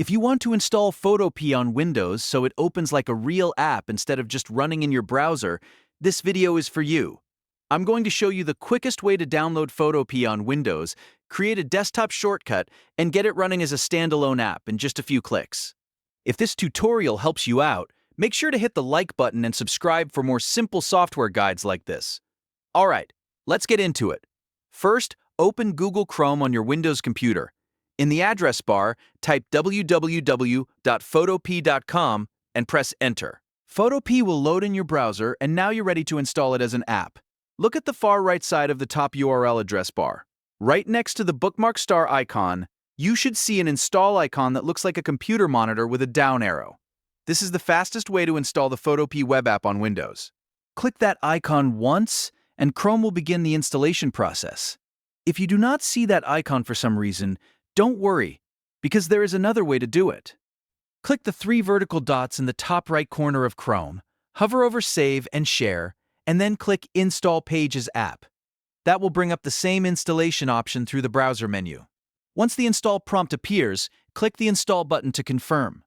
If you want to install Photopea on Windows so it opens like a real app instead of just running in your browser, this video is for you. I'm going to show you the quickest way to download Photopea on Windows, create a desktop shortcut, and get it running as a standalone app in just a few clicks. If this tutorial helps you out, make sure to hit the like button and subscribe for more simple software guides like this. Alright, let's get into it. First, open Google Chrome on your Windows computer. In the address bar, type www.photopea.com and press Enter. Photopea will load in your browser, and now you're ready to install it as an app. Look at the far right side of the top URL address bar. Right next to the bookmark star icon, you should see an install icon that looks like a computer monitor with a down arrow. This is the fastest way to install the Photopea web app on Windows. Click that icon once, and Chrome will begin the installation process. If you do not see that icon for some reason, don't worry, because there is another way to do it. Click the three vertical dots in the top right corner of Chrome, hover over Save and Share, and then click Install Pages App. That will bring up the same installation option through the browser menu. Once the install prompt appears, click the Install button to confirm.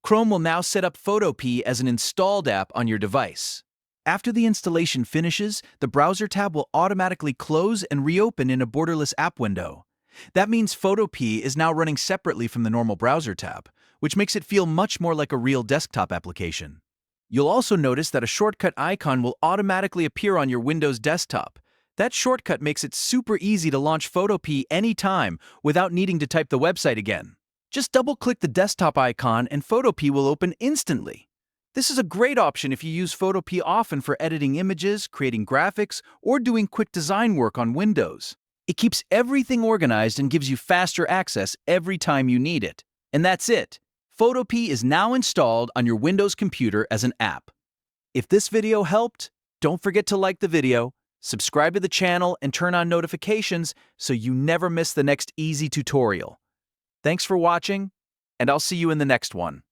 Chrome will now set up Photopea as an installed app on your device. After the installation finishes, the Browser tab will automatically close and reopen in a Borderless app window. That means Photopea is now running separately from the normal Browser tab, which makes it feel much more like a real desktop application. You'll also notice that a shortcut icon will automatically appear on your Windows desktop. That shortcut makes it super easy to launch Photopea anytime without needing to type the website again. Just double-click the desktop icon and Photopea will open instantly. This is a great option if you use Photopea often for editing images, creating graphics, or doing quick design work on Windows. It keeps everything organized and gives you faster access every time you need it. And that's it. Photopea is now installed on your Windows computer as an app. If this video helped, don't forget to like the video, subscribe to the channel, and turn on notifications so you never miss the next easy tutorial. Thanks for watching, and I'll see you in the next one.